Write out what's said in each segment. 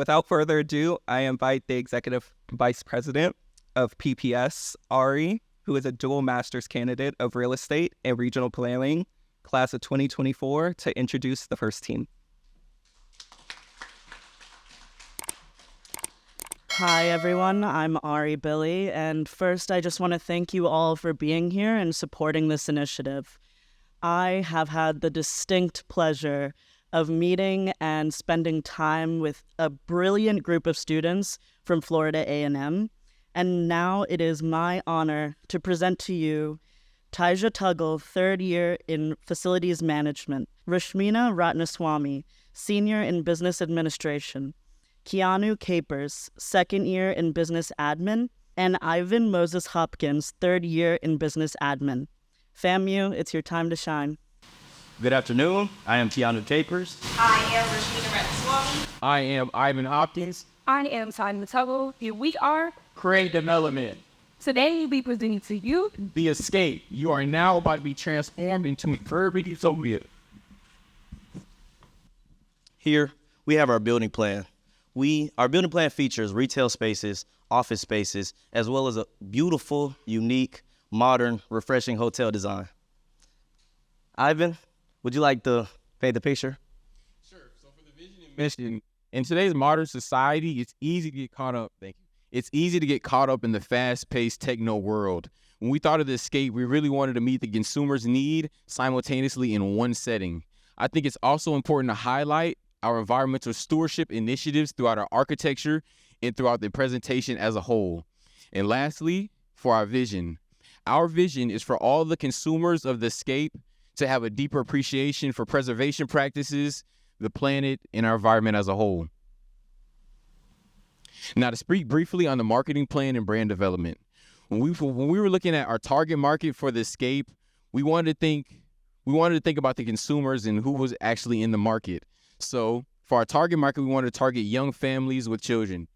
without further ado, I invite the Executive Vice President of PPS, Ari, who is a dual master's candidate of real estate and regional planning, class of 2024, to introduce the first team. Hi, everyone. I'm Ari Billy, and first I just want to thank you all for being here and supporting this initiative. I have had the distinct pleasure of meeting and spending time with a brilliant group of students from Florida A&M, and now it is my honor to present to you Taija Tuggle, third year in Facilities Management, Rashmina Ratnaswamy, senior in Business Administration, Keanu Capers, second year in Business Admin, and Ivan Moses Hopkins, third year in Business Admin. FAMU, it's your time to shine. Good afternoon. I am Keanu Capers. I am Rashmina Ratnaswamy. I am Ivan Hopkins. I am Taija Tuggle. Here we are. Create Development. Today we'll be presenting to you The Escape. You are now about to be transformed into an urban utopia. Here, we have our building plan. Our building plan features retail spaces, office spaces, as well as a beautiful, unique, modern, refreshing hotel design. Ivan, would you like to paint the picture? Sure. So for the vision and mission, in today's modern society, it's easy to get caught up. It's easy to get caught up in the fast-paced techno world. When we thought of the Escape, we really wanted to meet the consumer's need simultaneously in one setting. I think it's also important to highlight our environmental stewardship initiatives throughout our architecture and throughout the presentation as a whole. And lastly, for our vision is for all the consumers of the Escape to have a deeper appreciation for preservation practices, the planet, and our environment as a whole. Now, to speak briefly on the marketing plan and brand development. When we were looking at our target market for the Escape, we wanted to think about the consumers and who was actually in the market. So for our target market, we wanted to target young families with children,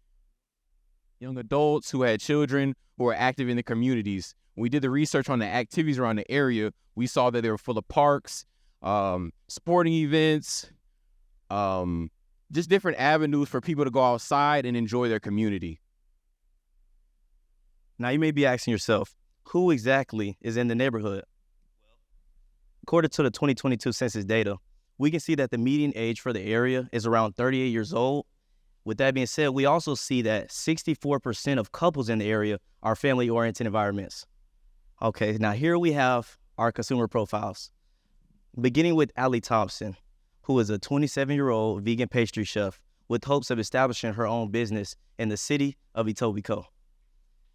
young adults who had children who are active in the communities. When we did the research on the activities around the area, we saw that they were full of parks, sporting events, just different avenues for people to go outside and enjoy their community. Now, you may be asking yourself, who exactly is in the neighborhood? According to the 2022 census data, we can see that the median age for the area is around 38 years old. With that being said, we also see that 64% of couples in the area are family-oriented environments. Okay, now here we have our consumer profiles, beginning with Allie Thompson, who is a 27-year-old vegan pastry chef with hopes of establishing her own business in the city of Etobicoke.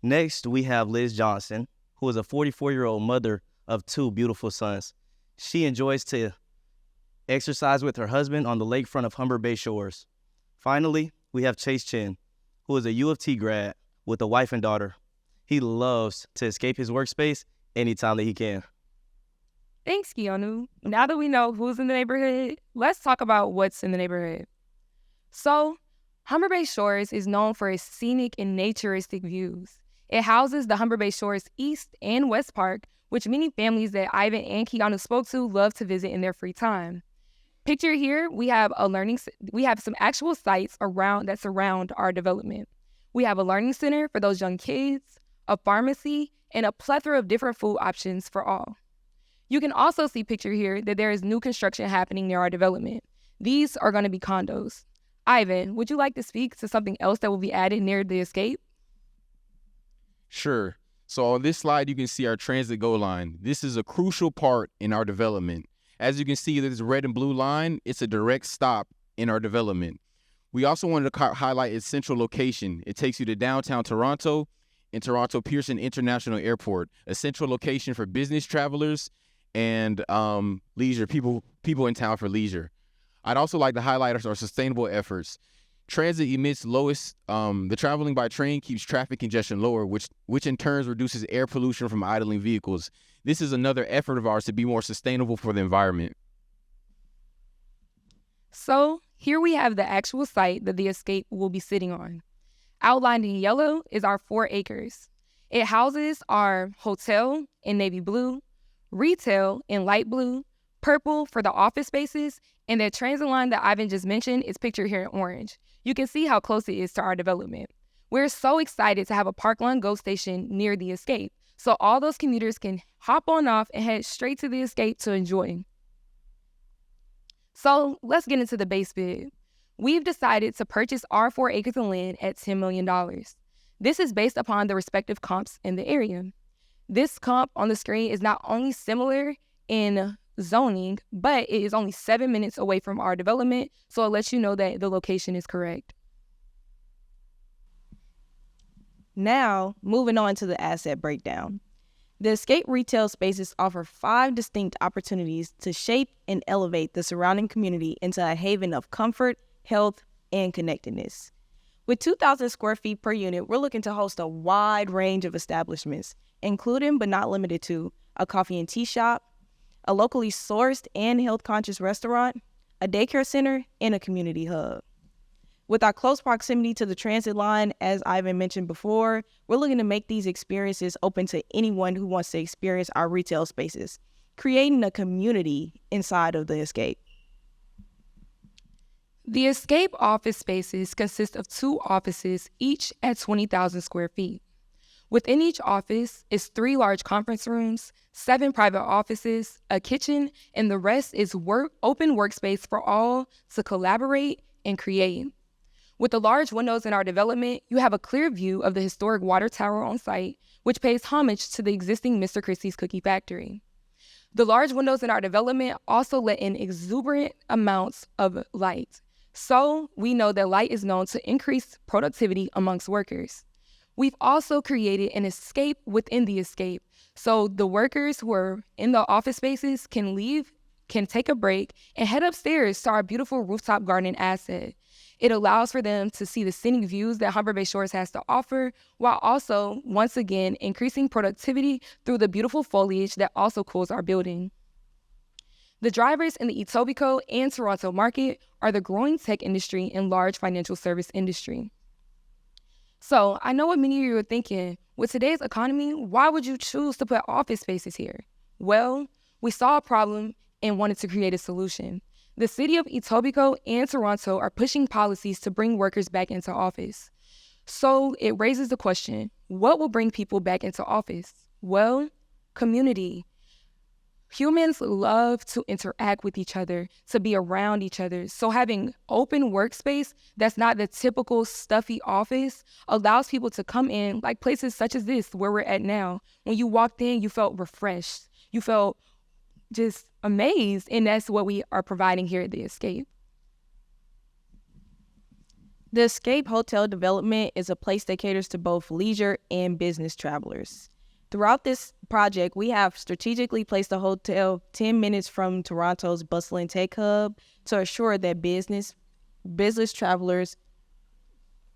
Next, we have Liz Johnson, who is a 44-year-old mother of two beautiful sons. She enjoys to exercise with her husband on the lakefront of Humber Bay Shores. Finally, we have Chase Chin, who is a U of T grad with a wife and daughter. He loves to escape his workspace anytime that he can. Thanks, Keanu. Now that we know who's in the neighborhood, let's talk about what's in the neighborhood. So, Humber Bay Shores is known for its scenic and naturistic views. It houses the Humber Bay Shores East and West Park, which many families that Ivan and Keanu spoke to love to visit in their free time. Picture here, we have some actual sites that surround our development. We have a learning center for those young kids, a pharmacy, and a plethora of different food options for all. You can also see picture here that there is new construction happening near our development. These are going to be condos. Ivan, would you like to speak to something else that will be added near the Escape? Sure. So on this slide, you can see our transit GO line. This is a crucial part in our development. As you can see, this red and blue line, it's a direct stop in our development. We also wanted to highlight its central location. It takes you to downtown Toronto and Toronto Pearson International Airport, a central location for business travelers and leisure, people in town for leisure. I'd also like to highlight our sustainable efforts. Transit emits lowest, the traveling by train keeps traffic congestion lower, which in turn reduces air pollution from idling vehicles. This is another effort of ours to be more sustainable for the environment. So here we have the actual site that the Escape will be sitting on. Outlined in yellow is our 4 acres. It houses our hotel in navy blue, retail in light blue, purple for the office spaces, and the transit line that Ivan just mentioned is pictured here in orange. You can see how close it is to our development. We're so excited to have a Park Lawn GO station near the Escape, so all those commuters can hop on off and head straight to the Escape to enjoy. So let's get into the base bid. We've decided to purchase our 4 acres of land at $10 million. This is based upon the respective comps in the area. This comp on the screen is not only similar in zoning, but it is only 7 minutes away from our development, so it lets you know that the location is correct. Now, moving on to the asset breakdown. The Escape retail spaces offer 5 distinct opportunities to shape and elevate the surrounding community into a haven of comfort, health, and connectedness. With 2,000 square feet per unit, we're looking to host a wide range of establishments, including but not limited to a coffee and tea shop, a locally sourced and health-conscious restaurant, a daycare center, and a community hub. With our close proximity to the transit line, as Ivan mentioned before, we're looking to make these experiences open to anyone who wants to experience our retail spaces, creating a community inside of the Escape. The Escape office spaces consist of 2 offices, each at 20,000 square feet. Within each office is 3 large conference rooms, 7 private offices, a kitchen, and the rest is open workspace for all to collaborate and create. With the large windows in our development, you have a clear view of the historic water tower on site, which pays homage to the existing Mr. Christie's Cookie Factory. The large windows in our development also let in exuberant amounts of light. So we know that light is known to increase productivity amongst workers. We've also created an escape within the Escape, so the workers who are in the office spaces can leave, can take a break, and head upstairs to our beautiful rooftop garden asset. It allows for them to see the scenic views that Humber Bay Shores has to offer, while also, once again, increasing productivity through the beautiful foliage that also cools our building. The drivers in the Etobicoke and Toronto market are the growing tech industry and large financial service industry. So I know what many of you are thinking, with today's economy, why would you choose to put office spaces here? Well, we saw a problem and wanted to create a solution. The city of Etobicoke and Toronto are pushing policies to bring workers back into office. So it raises the question, what will bring people back into office? Well, community. Humans love to interact with each other, to be around each other. So having open workspace that's not the typical stuffy office allows people to come in, like places such as this, where we're at now. When you walked in, you felt refreshed. You felt just amazed, and that's what we are providing here at the Escape. The Escape Hotel development is a place that caters to both leisure and business travelers. Throughout this project, we have strategically placed the hotel 10 minutes from Toronto's bustling tech hub to assure that business travelers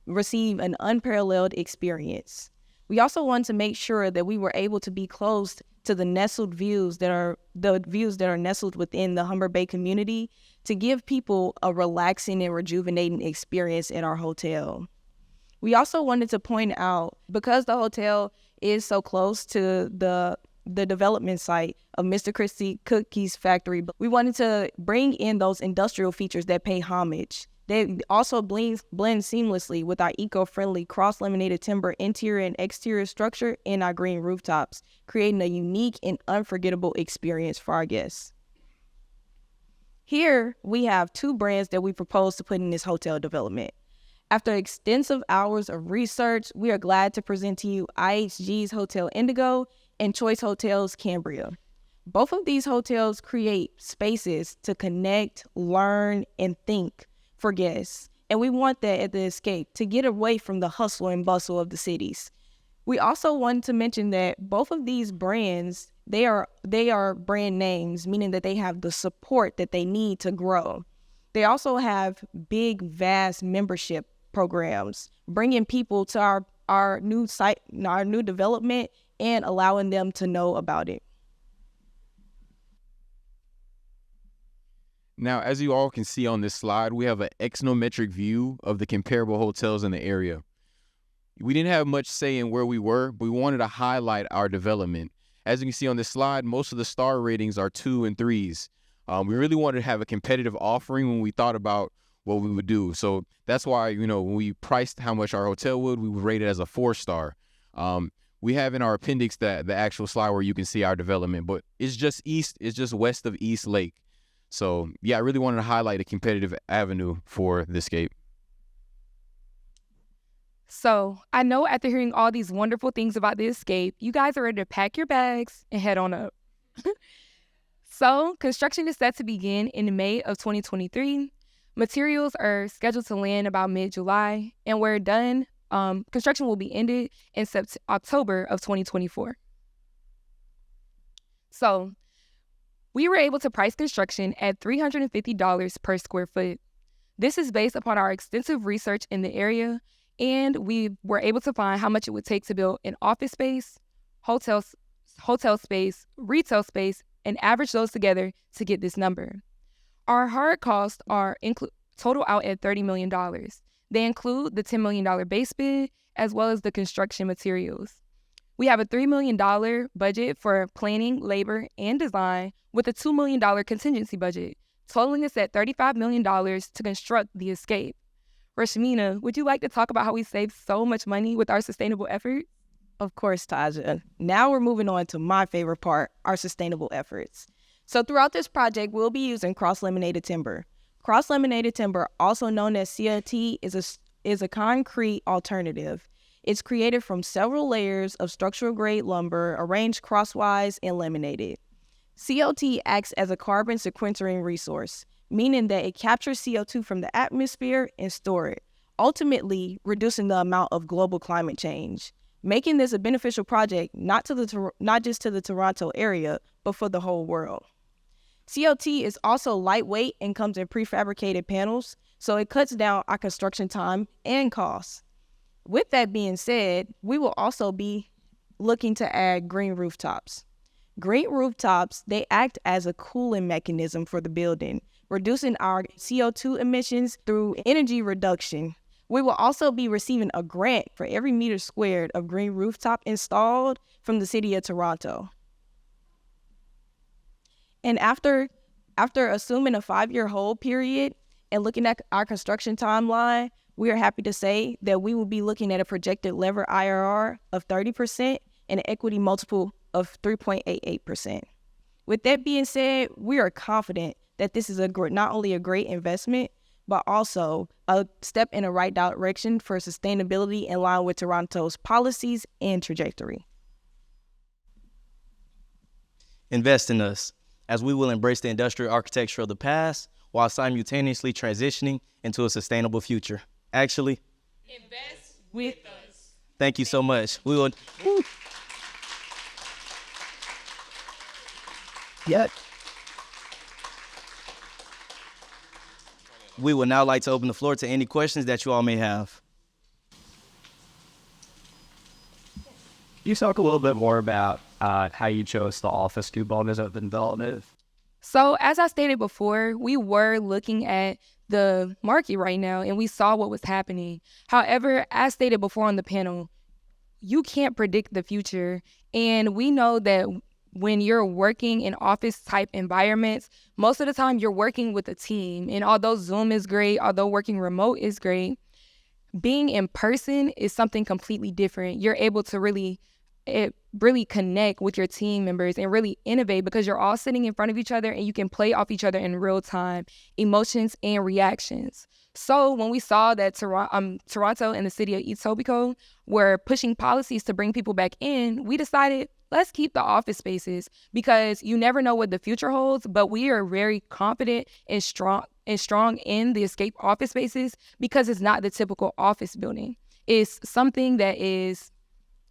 receive an unparalleled experience. We also want to make sure that we were able to be close to the views that are nestled within the Humber Bay community to give people a relaxing and rejuvenating experience in our hotel. We also wanted to point out, because the hotel is so close to the development site of Mr. Christie Cookies Factory, we wanted to bring in those industrial features that pay homage. They also blend seamlessly with our eco-friendly cross-laminated timber interior and exterior structure and our green rooftops, creating a unique and unforgettable experience for our guests. Here, we have 2 brands that we propose to put in this hotel development. After extensive hours of research, we are glad to present to you IHG's Hotel Indigo and Choice Hotels Cambria. Both of these hotels create spaces to connect, learn, and think for guests, and we want that at the Escape, to get away from the hustle and bustle of the cities. We also want to mention that both of these brands, they are brand names, meaning that they have the support that they need to grow. They also have big, vast membership programs, bringing people to our new site, our new development, and allowing them to know about it. Now, as you all can see on this slide, we have an exonometric view of the comparable hotels in the area. We didn't have much say in where we were, but we wanted to highlight our development. As you can see on this slide, most of the star ratings are 2 and 3s. We really wanted to have a competitive offering when we thought about what we would do. So that's why, when we priced how much our hotel would, we would rate it as a 4-star. We have in our appendix the actual slide where you can see our development, but it's just west of East Lake. So yeah, I really wanted to highlight a competitive avenue for the Escape. So I know after hearing all these wonderful things about the Escape, you guys are ready to pack your bags and head on up. So construction is set to begin in May of 2023. Materials are scheduled to land about mid-July, and we're done. Construction will be ended in October of 2024. So we were able to price construction at $350 per square foot. This is based upon our extensive research in the area, and we were able to find how much it would take to build an office space, hotel space, retail space, and average those together to get this number. Our hard costs are total out at $30 million. They include the $10 million base bid, as well as the construction materials. We have a $3 million budget for planning, labor, and design, with a $2 million contingency budget, totaling us at $35 million to construct the Escape. Rashmina, would you like to talk about how we saved so much money with our sustainable efforts? Of course, Taja. Now we're moving on to my favorite part, our sustainable efforts. So throughout this project, we'll be using cross-laminated timber. Cross-laminated timber, also known as CLT, is a concrete alternative. It's created from several layers of structural-grade lumber arranged crosswise and laminated. CLT acts as a carbon sequestering resource, meaning that it captures CO2 from the atmosphere and stores it, ultimately reducing the amount of global climate change, making this a beneficial project not just to the Toronto area, but for the whole world. CLT is also lightweight and comes in prefabricated panels, so it cuts down our construction time and costs. With that being said, we will also be looking to add green rooftops. Green rooftops, they act as a cooling mechanism for the building, reducing our CO2 emissions through energy reduction. We will also be receiving a grant for every meter squared of green rooftop installed from the City of Toronto. And after assuming a 5-year hold period and looking at our construction timeline, we are happy to say that we will be looking at a projected levered IRR of 30% and an equity multiple of 3.88%. With that being said, we are confident that this is not only a great investment, but also a step in the right direction for sustainability in line with Toronto's policies and trajectory. Invest in us, as we will embrace the industrial architecture of the past while simultaneously transitioning into a sustainable future. Actually, invest with us. Thank you so much. We will. Yeah. We would now like to open the floor to any questions that you all may have. Can you talk a little bit more about how you chose the office component of the development? So as I stated before, we were looking at the market right now and we saw what was happening. However, as stated before on the panel, you can't predict the future. And we know that when you're working in office type environments, most of the time you're working with a team. And although Zoom is great, although working remote is great, being in person is something completely different. You're able to really connect with your team members and really innovate because you're all sitting in front of each other and you can play off each other in real time, emotions and reactions. So when we saw that Toronto and the city of Etobicoke were pushing policies to bring people back in, we decided, let's keep the office spaces because you never know what the future holds, but we are very confident and strong in the Escape office spaces because it's not the typical office building. It's something that is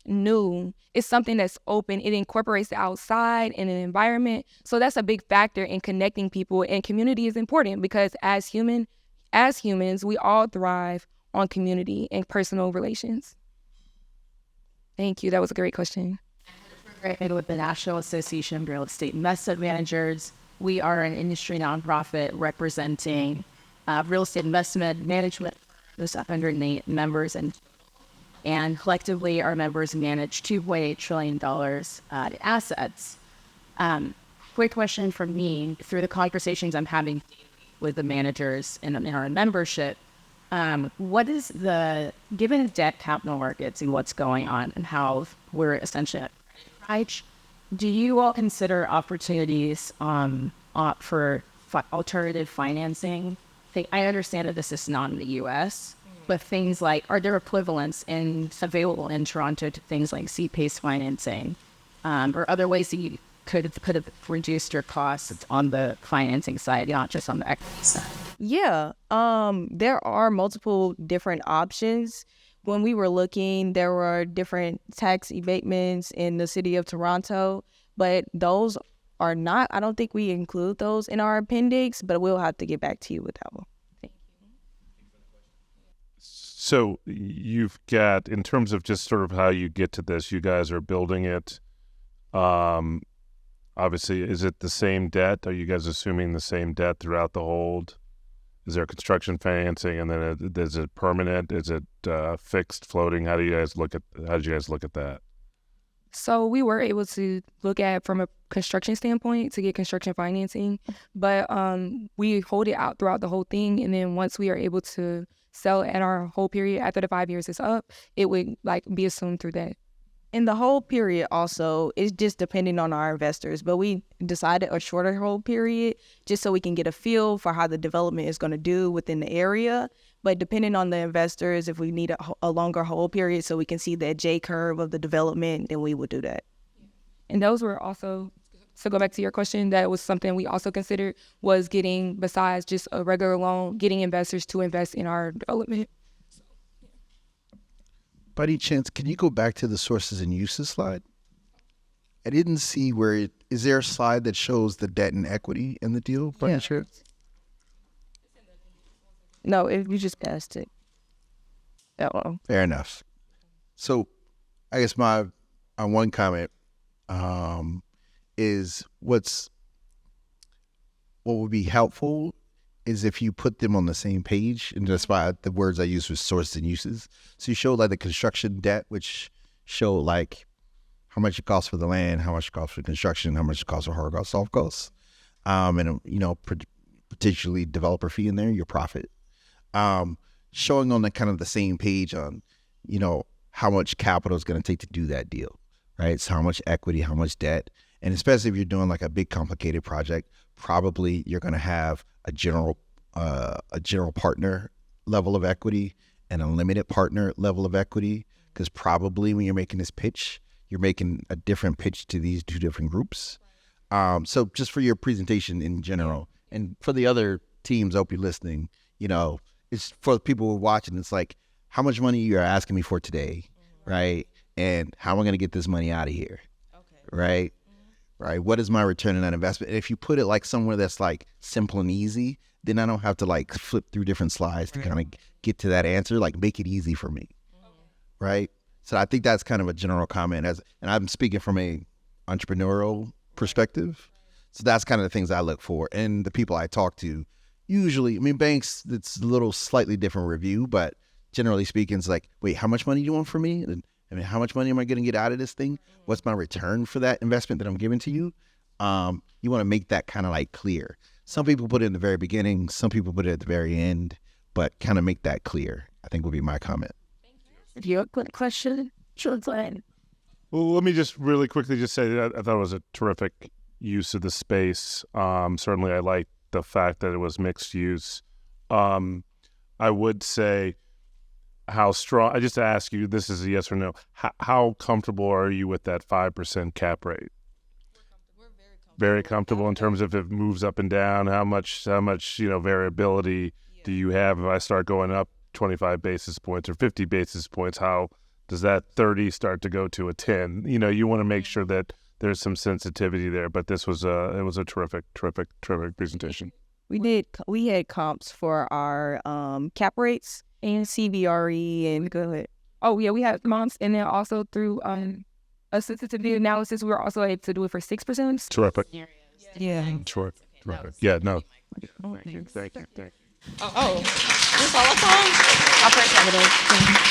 new. It's something that's open. It incorporates the outside and an environment. So that's a big factor in connecting people, and community is important because as humans, we all thrive on community and personal relations. Thank you. That was a great question. With the National Association of Real Estate Investment Managers, we are an industry nonprofit representing real estate investment management. There's 108 members, and collectively our members manage $2.8 trillion in assets. Quick question from me: through the conversations I'm having with the managers in our membership. What is given debt capital markets and what's going on and how we're essentially do you all consider opportunities for alternative financing? I understand that this is not in the U.S., but things like, are there equivalents available in Toronto to things like C-PACE financing or other ways that you could have reduced your costs on the financing side, not just on the equity side? Yeah, there are multiple different options. When we were looking, there were different tax abatements in the city of Toronto, but those are not, I don't think we include those in our appendix, but we'll have to get back to you with that one. So you've got, in terms of just sort of how you get to this, you guys are building it. Obviously, is it the same debt? Are you guys assuming the same debt throughout the hold? Is there construction financing, and then is it permanent? Is it fixed, floating? How did you guys look at that? So we were able to look at from a construction standpoint to get construction financing, but we hold it out throughout the whole thing, and then once we are able to sell at our whole period after the 5 years is up, it would be assumed through that. In the whole period also, it's just depending on our investors, but we decided a shorter hold period just so we can get a feel for how the development is going to do within the area. But depending on the investors, if we need a longer hold period so we can see that J curve of the development, then we would do that. And those were also, to go back to your question, that was something we also considered, was getting, besides just a regular loan, getting investors to invest in our development. By any chance, can you go back to the sources and uses slide? I didn't see is there a slide that shows the debt and equity in the deal, by any chance? No, if you just passed it. That one. Fair enough. So I guess my one comment is what would be helpful is if you put them on the same page, and that's why the words I used was sources and uses. So you show the construction debt, which show how much it costs for the land, how much it costs for construction, how much it costs for hard costs, soft costs, and potentially developer fee in there, your profit. Showing on the kind of the same page on, how much capital is going to take to do that deal, right? So how much equity, how much debt, and especially if you're doing a big complicated project, probably you're going to have a general partner level of equity and a limited partner level of equity, because probably when you're making this pitch, you're making a different pitch to these two different groups. So just for your presentation in general, and for the other teams, I hope you're listening, it's for the people who are watching, it's how much money you're asking me for today, right? And how am I going to get this money out of here, right? Right. What is my return on that investment? And if you put it somewhere that's simple and easy, then I don't have to flip through different slides to kind of get to that answer. Make it easy for me. Right. So I think that's kind of a general comment, and I'm speaking from a entrepreneurial perspective. So that's kind of the things I look for. And the people I talk to, usually, banks, it's a little slightly different review, but generally speaking, it's wait, how much money do you want from me? How much money am I going to get out of this thing? What's my return for that investment that I'm giving to you? You want to make that kind of clear. Some people put it in the very beginning. Some people put it at the very end, but kind of make that clear, I think would be my comment. If you have a quick question, sure, go ahead. Well, let me just really quickly just say that I thought it was a terrific use of the space. Certainly I like the fact that it was mixed use. I would say, how strong, I just ask you, this is a yes or no, how comfortable are you with that 5% cap rate? We're very comfortable in terms of if it moves up and down, how much variability do you have? If I start going up 25 basis points or 50 basis points, how does that 30 start to go to a 10? You want to make sure that there's some sensitivity there, but it was a terrific presentation. We had comps for our cap rates and CBRE and go ahead. Oh yeah, we had comps, and then also through a sensitivity analysis, we were also able to do it for 6%. Terrific. Yeah. Terrific. Yeah, no. Thank you. Oh, this all up on? I'll press